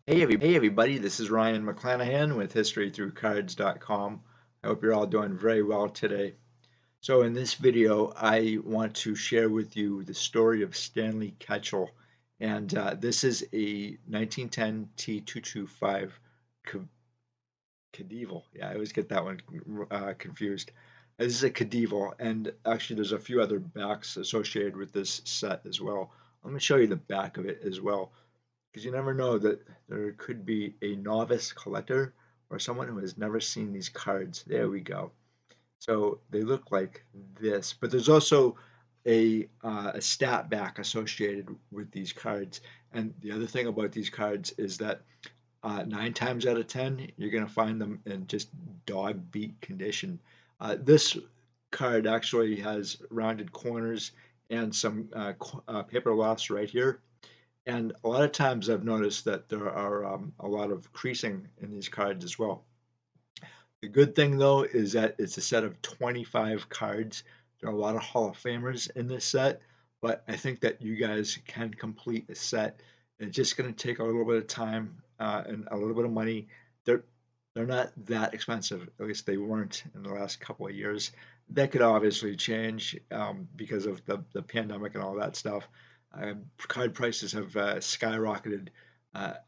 Hey everybody, this is Ryan McClanahan with historythroughcards.com. I hope you're all doing very well today. So in this video, I want to share with you the story of Stanley Ketchel. And this is a 1910 T225 Cadeval. Yeah, I always get that one confused. This is a Cadeval, and actually there's a few other backs associated with this set as well. Let me show you the back of it as well, because you never know that there could be a novice collector or someone who has never seen these cards. There we go. So they look like this, but there's also a stat back associated with these cards. And the other thing about these cards is that 9 times out of 10, you're going to find them in just dog beat condition. This card actually has rounded corners and some paper loss right here. And a lot of times I've noticed that there are a lot of creasing in these cards as well. The good thing though is that it's a set of 25 cards. There are a lot of Hall of Famers in this set, but I think that you guys can complete a set. It's just going to take a little bit of time and a little bit of money. They're they're not that expensive. At least they weren't in the last couple of years. That could obviously change because of the pandemic and all that stuff. Card prices have skyrocketed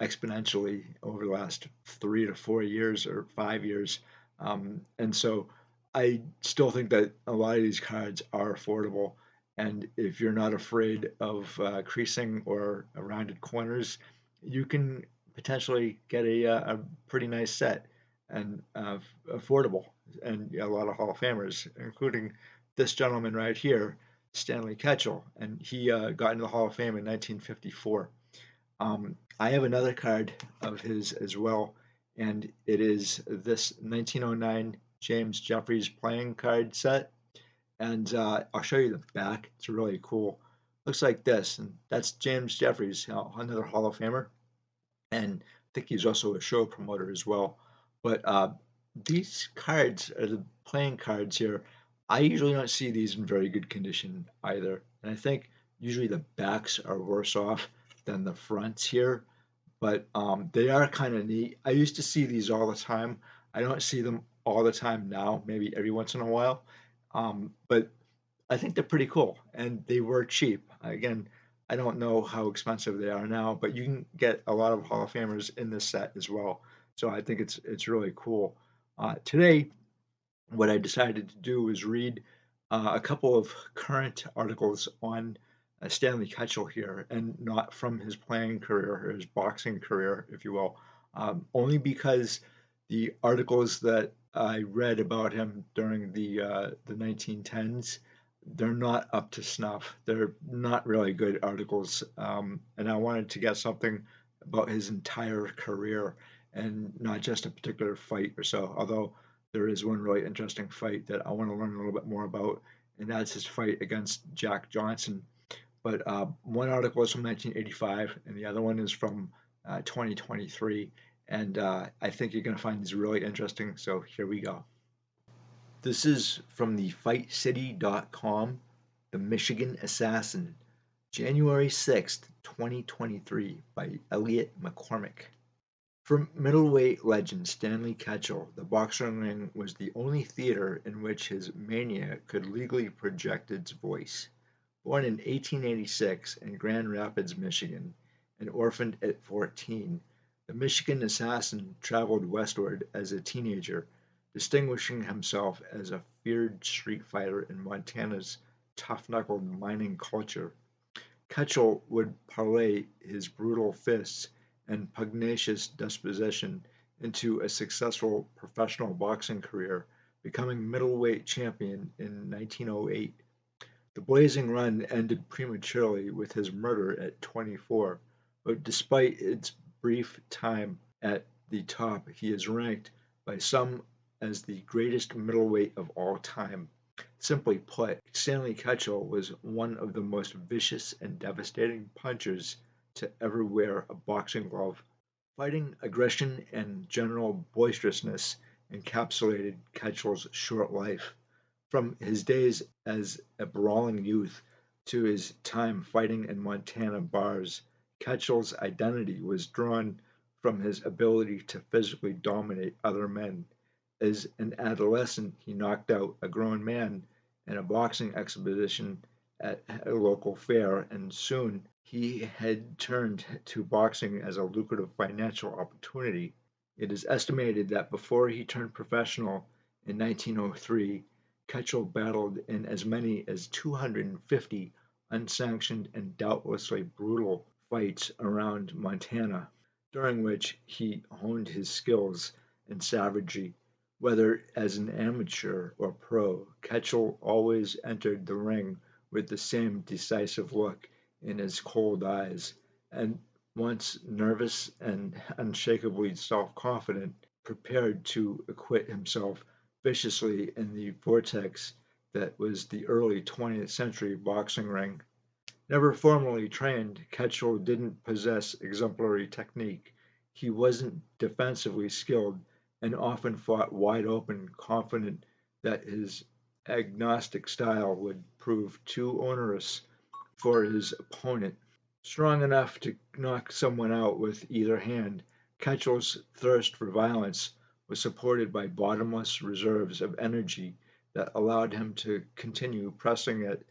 exponentially over the last 3 to 4 years or 5 years. And so I still think that a lot of these cards are affordable. And if you're not afraid of creasing or rounded corners, you can potentially get a pretty nice set and affordable. And a lot of Hall of Famers, including this gentleman right here, Stanley Ketchel, and he got into the Hall of Fame in 1954. I have another card of his as well, and it is this 1909 James Jeffries playing card set. And I'll show you the back. It's really cool. Looks like this, and that's James Jeffries, another Hall of Famer, and I think he's also a show promoter as well. But these cards are the playing cards here. I usually don't see these in very good condition either, and I think usually the backs are worse off than the fronts here. But they are kind of neat. I used to see these all the time. I don't see them all the time now, maybe every once in a while. But I think they're pretty cool, and they were cheap. Again, I don't know how expensive they are now, but you can get a lot of Hall of Famers in this set as well. So I think it's really cool. Today, what I decided to do was read a couple of current articles on Stanley Ketchel here, and not from his playing career or his boxing career, if you will, only because the articles that I read about him during the 1910s, they're not up to snuff. They're not really good articles, and I wanted to get something about his entire career and not just a particular fight or so. Although there is one really interesting fight that I want to learn a little bit more about, and that's his fight against Jack Johnson. But one article is from 1985, and the other one is from 2023. And I think you're going to find these really interesting. So here we go. This is from the FightCity.com, The Michigan Assassin, January 6th, 2023, by Elliot McCormick. For middleweight legend Stanley Ketchel, the boxing ring was the only theater in which his mania could legally project its voice. Born in 1886 in Grand Rapids, Michigan, and orphaned at 14, the Michigan Assassin traveled westward as a teenager, distinguishing himself as a feared street fighter in Montana's tough-knuckled mining culture. Ketchel would parlay his brutal fists and pugnacious disposition into a successful professional boxing career, becoming middleweight champion in 1908. The blazing run ended prematurely with his murder at 24, but despite its brief time at the top, he is ranked by some as the greatest middleweight of all time. Simply put, Stanley Ketchel was one of the most vicious and devastating punchers to ever wear a boxing glove. Fighting aggression and general boisterousness encapsulated Ketchel's short life. From his days as a brawling youth to his time fighting in Montana bars, Ketchel's identity was drawn from his ability to physically dominate other men. As an adolescent, he knocked out a grown man in a boxing exhibition at a local fair, and soon he had turned to boxing as a lucrative financial opportunity. It is estimated that before he turned professional in 1903, Ketchel battled in as many as 250 unsanctioned and doubtlessly brutal fights around Montana, during which he honed his skills in savagery. Whether as an amateur or pro, Ketchel always entered the ring with the same decisive look in his cold eyes, and once nervous and unshakably self-confident, prepared to acquit himself viciously in the vortex that was the early 20th century boxing ring. Never formally trained, Ketchel didn't possess exemplary technique. He wasn't defensively skilled and often fought wide open, confident that his agnostic style would prove too onerous for his opponent. Strong enough to knock someone out with either hand, Ketchel's thirst for violence was supported by bottomless reserves of energy that allowed him to continue pressing it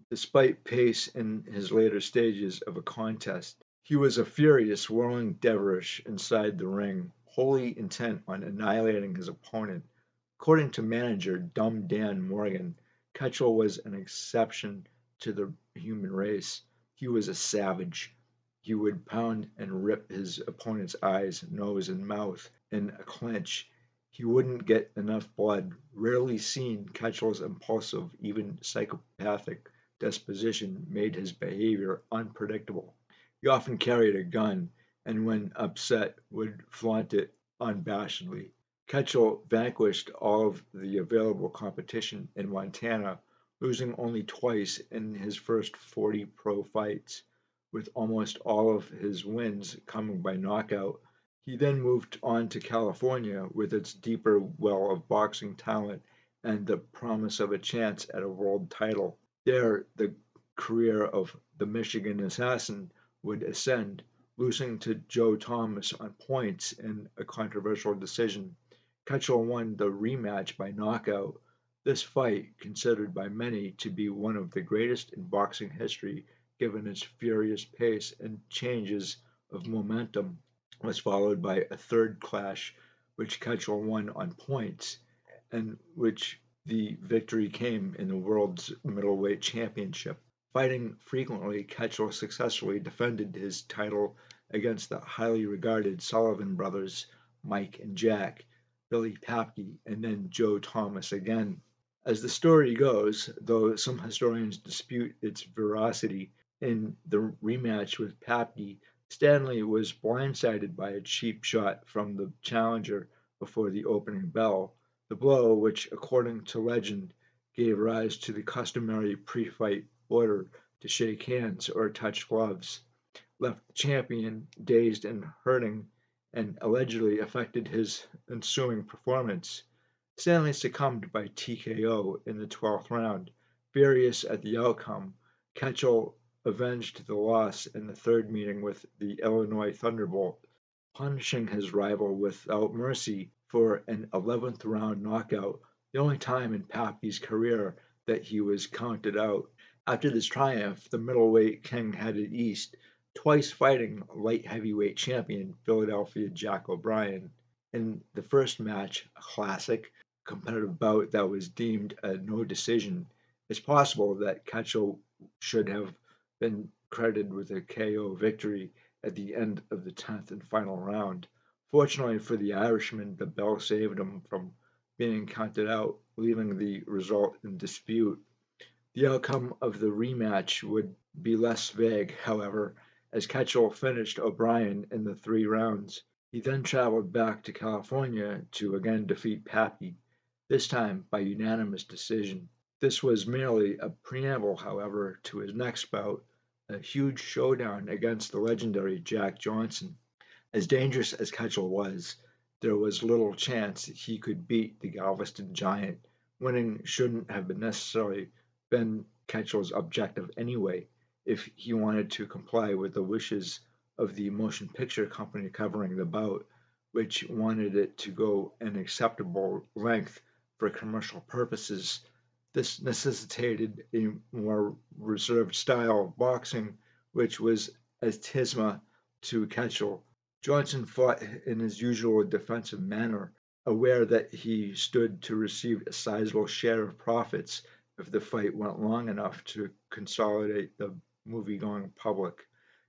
despite pace in his later stages of a contest. He was a furious, whirling dervish inside the ring, wholly intent on annihilating his opponent. According to manager Dumb Dan Morgan, Ketchel was an exception to the human race. He was a savage. He would pound and rip his opponent's eyes, nose, and mouth in a clinch. He wouldn't get enough blood. Rarely seen, Ketchel's impulsive, even psychopathic disposition made his behavior unpredictable. He often carried a gun, and when upset would flaunt it unabashedly. Ketchel vanquished all of the available competition in Montana, losing only twice in his first 40 pro fights, with almost all of his wins coming by knockout. He then moved on to California with its deeper well of boxing talent and the promise of a chance at a world title. There, the career of the Michigan Assassin would ascend, losing to Joe Thomas on points in a controversial decision. Ketchel won the rematch by knockout. This fight, considered by many to be one of the greatest in boxing history given its furious pace and changes of momentum, was followed by a third clash, which Ketchel won on points, and which the victory came in the World's Middleweight Championship. Fighting frequently, Ketchel successfully defended his title against the highly regarded Sullivan brothers, Mike and Jack, Billy Papke, and then Joe Thomas again. As the story goes, though some historians dispute its veracity, in the rematch with Papke, Stanley was blindsided by a cheap shot from the challenger before the opening bell. The blow, which according to legend gave rise to the customary pre-fight order to shake hands or touch gloves, left the champion dazed and hurting and allegedly affected his ensuing performance. Stanley succumbed by TKO in the 12th round. Furious at the outcome, Ketchel avenged the loss in the third meeting with the Illinois Thunderbolt, punishing his rival without mercy for an 11th round knockout, the only time in Papke's career that he was counted out. After this triumph, the middleweight king headed east, twice fighting light heavyweight champion Philadelphia Jack O'Brien. In the first match, a classic, competitive bout that was deemed a no decision, it's possible that Ketchel should have been credited with a KO victory at the end of the 10th and final round. Fortunately for the Irishman, the bell saved him from being counted out, leaving the result in dispute. The outcome of the rematch would be less vague, however, as Ketchel finished O'Brien in the 3 rounds. He then traveled back to California to again defeat Papke, this time by unanimous decision. This was merely a preamble, however, to his next bout, a huge showdown against the legendary Jack Johnson. As dangerous as Ketchel was, there was little chance he could beat the Galveston giant. Winning shouldn't have necessarily been Ketchel's objective anyway, if he wanted to comply with the wishes of the motion picture company covering the bout, which wanted it to go an acceptable length for commercial purposes. This necessitated a more reserved style of boxing, which was asthma to Ketchel. Johnson fought in his usual defensive manner, aware that he stood to receive a sizable share of profits if the fight went long enough to consolidate the movie-going public.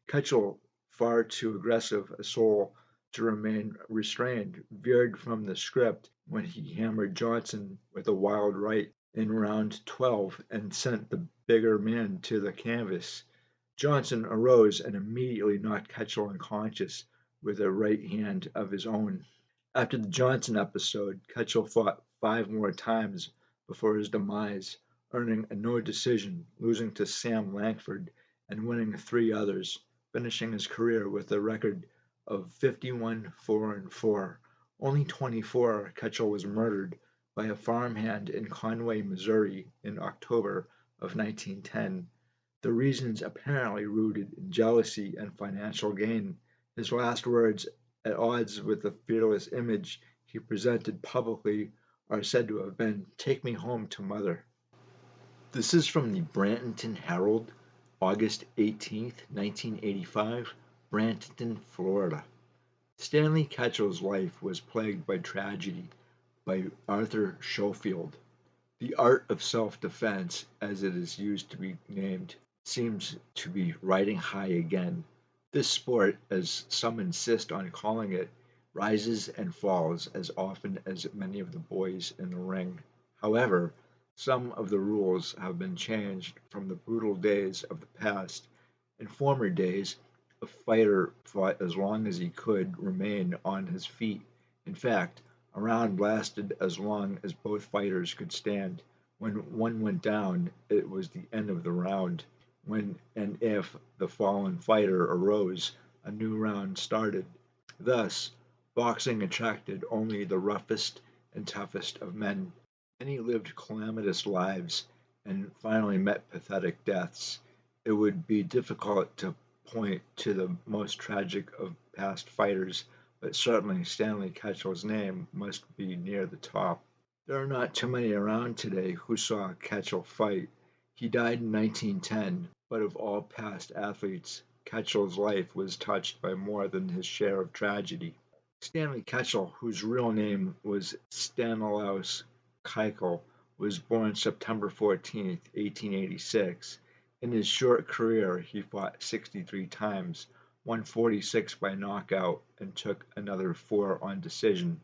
Ketchel, far too aggressive a soul to remain restrained, veered from the script when he hammered Johnson with a wild right in round 12 and sent the bigger man to the canvas. Johnson arose and immediately knocked Ketchel unconscious with a right hand of his own. After the Johnson episode, Ketchel fought 5 more times before his demise, earning a no decision, losing to Sam Langford, and winning 3 others, finishing his career with a record of 51-4-4. Only 24, Ketchel was murdered by a farmhand in Conway, Missouri in October of 1910. The reasons apparently rooted in jealousy and financial gain. His last words, at odds with the fearless image he presented publicly, are said to have been, "Take me home to mother." This is from the Bradenton Herald, August 18th, 1985, Bradenton, Florida. Stanley Ketchel's life was plagued by tragedy, by Arthur Schofield. The art of self-defense, as it is used to be named, seems to be riding high again. This sport, as some insist on calling it, rises and falls as often as many of the boys in the ring. However, some of the rules have been changed from the brutal days of the past. In former days, a fighter fought as long as he could remain on his feet. In fact, a round lasted as long as both fighters could stand. When one went down, it was the end of the round. When and if the fallen fighter arose, a new round started. Thus, boxing attracted only the roughest and toughest of men. Many lived calamitous lives and finally met pathetic deaths. It would be difficult to point to the most tragic of past fighters, but certainly Stanley Ketchel's name must be near the top. There are not too many around today who saw Ketchel fight. He died in 1910, but of all past athletes, Ketchel's life was touched by more than his share of tragedy. Stanley Ketchel, whose real name was Stanislaus Keuchel, was born September 14th, 1886. In his short career, he fought 63 times, won 46 by knockout, and took another 4 on decision.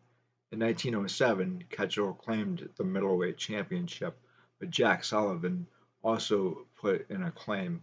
In 1907, Ketchel claimed the middleweight championship, but Jack Sullivan also put in a claim.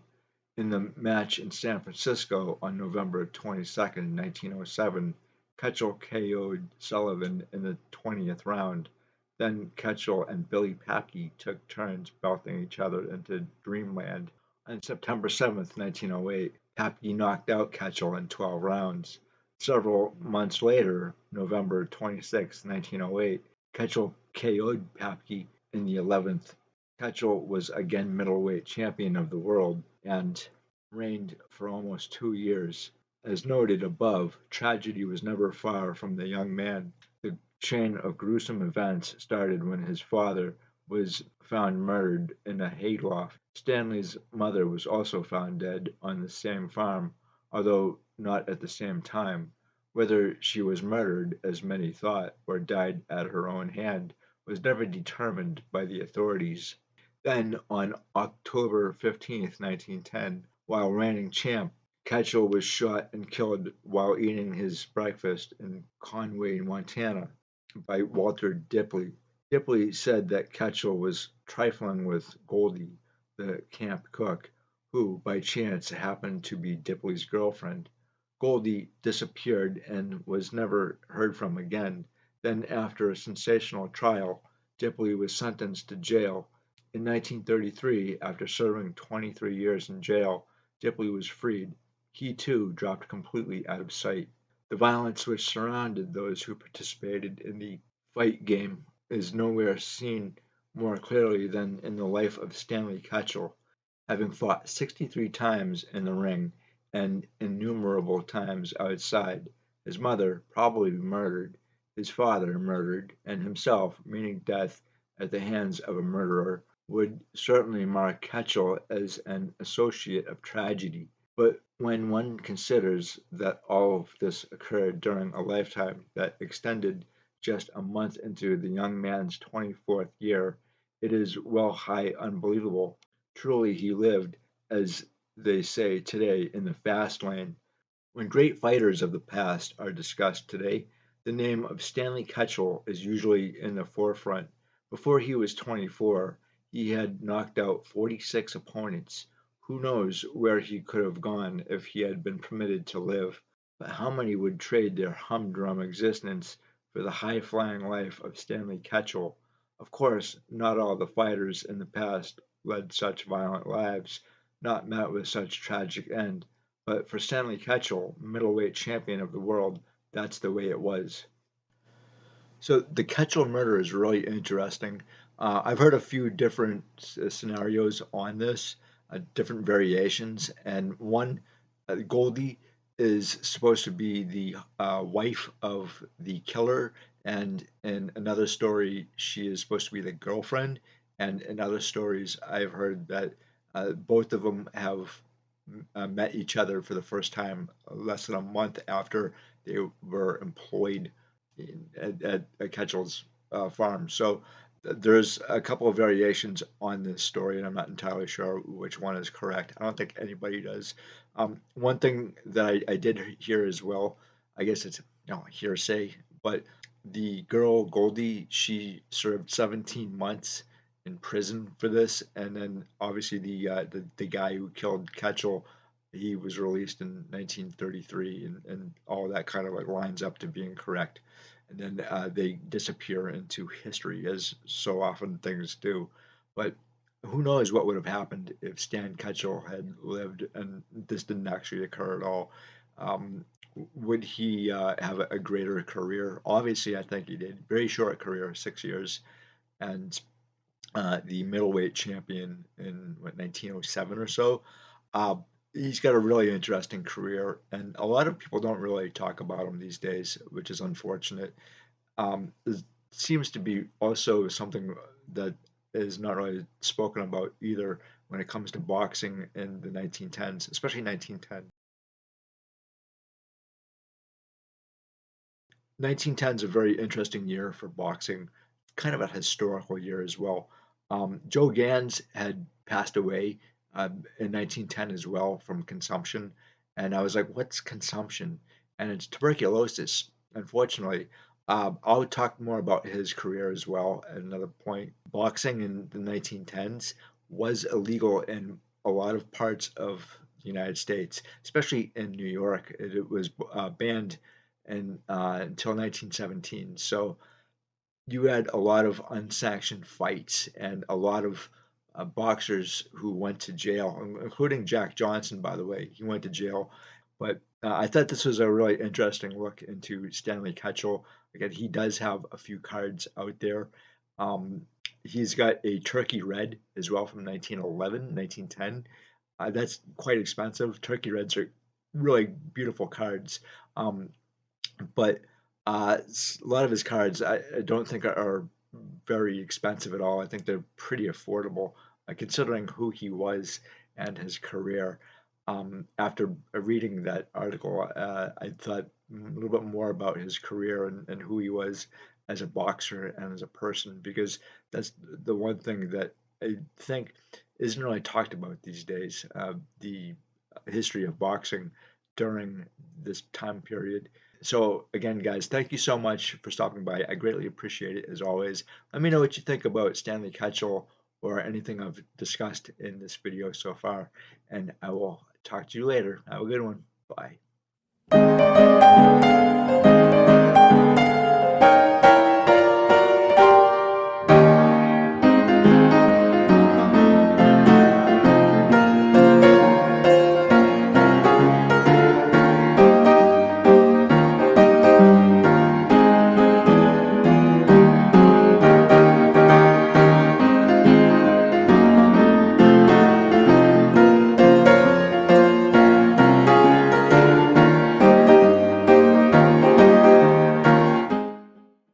In the match in San Francisco on November 22nd, 1907, Ketchel KO'd Sullivan in the 20th round. Then Ketchel and Billy Papke took turns belting each other into dreamland. On September 7th, 1908, Papke knocked out Ketchel in 12 rounds. Several months later, November 26, 1908, Ketchel KO'd Papke in the 11th. Ketchel was again middleweight champion of the world and reigned for almost 2 years. As noted above, tragedy was never far from the young man. The chain of gruesome events started when his father was found murdered in a hayloft. Stanley's mother was also found dead on the same farm, although not at the same time. Whether she was murdered, as many thought, or died at her own hand, was never determined by the authorities. Then, on October 15th, 1910, while reigning champ, Ketchel was shot and killed while eating his breakfast in Conway, Montana, by Walter Dipley. Dipley said that Ketchel was trifling with Goldie, the camp cook, who, by chance, happened to be Dipley's girlfriend. Goldie disappeared and was never heard from again. Then, after a sensational trial, Dipley was sentenced to jail. In 1933, after serving 23 years in jail, Dipley was freed. He, too, dropped completely out of sight. The violence which surrounded those who participated in the fight game is nowhere seen more clearly than in the life of Stanley Ketchel. Having fought 63 times in the ring and innumerable times outside, his mother probably murdered, his father murdered, and himself meeting death at the hands of a murderer, would certainly mark Ketchel as an associate of tragedy. But when one considers that all of this occurred during a lifetime that extended just a month into the young man's 24th year, it is well nigh unbelievable. Truly he lived, as they say today, in the fast lane. When great fighters of the past are discussed today, the name of Stanley Ketchel is usually in the forefront. Before he was 24, he had knocked out 46 opponents. Who knows where he could have gone if he had been permitted to live? But how many would trade their humdrum existence for the high flying life of Stanley Ketchel? Of course, not all the fighters in the past led such violent lives, not met with such tragic end. But for Stanley Ketchel, middleweight champion of the world, that's the way it was. So the Ketchel murder is really interesting. I've heard a few different scenarios on this, different variations, and one, Goldie, is supposed to be the wife of the killer, and in another story, she is supposed to be the girlfriend, and in other stories, I've heard that both of them have met each other for the first time less than a month after they were employed at Ketchel's farm. So there's a couple of variations on this story, and I'm not entirely sure which one is correct. I don't think anybody does. One thing that I did hear as well, I guess it's hearsay, but the girl Goldie, she served 17 months in prison for this, and then obviously the guy who killed Ketchel, he was released in 1933, and all that kind of like lines up to being correct. And then they disappear into history, as so often things do. But who knows what would have happened if Stan Ketchel had lived and this didn't actually occur at all. Um, would he have a greater career? Obviously, I think he did. Very short career, 6 years, and the middleweight champion in what 1907 or so. Uh, he's got a really interesting career, and a lot of people don't really talk about him these days, which is unfortunate. It seems to be also something that is not really spoken about either when it comes to boxing in the 1910s, especially 1910. 1910 is a very interesting year for boxing, kind of a historical year as well. Joe Gans had passed away in 1910 as well from consumption. And I was like, what's consumption? And it's tuberculosis, unfortunately. I'll talk more about his career as well at another point. Boxing in the 1910s was illegal in a lot of parts of the United States, especially in New York. It was banned and until 1917. So you had a lot of unsanctioned fights and a lot of boxers who went to jail, including Jack Johnson, by the way. He went to jail. But I thought this was a really interesting look into Stanley Ketchel. Again, he does have a few cards out there. Um, he's got a Turkey Red as well from 1911, 1910. That's quite expensive. Turkey Reds are really beautiful cards. Um, but a lot of his cards I don't think are very expensive at all. I think they're pretty affordable, considering who he was and his career. After reading that article, I thought a little bit more about his career and who he was as a boxer and as a person, because that's the one thing that I think isn't really talked about these days. The history of boxing during this time period. So again, guys, thank you so much for stopping by. I greatly appreciate it as always. Let me know what you think about Stanley Ketchel or anything I've discussed in this video so far, and I will talk to you later. Have a good one. Bye.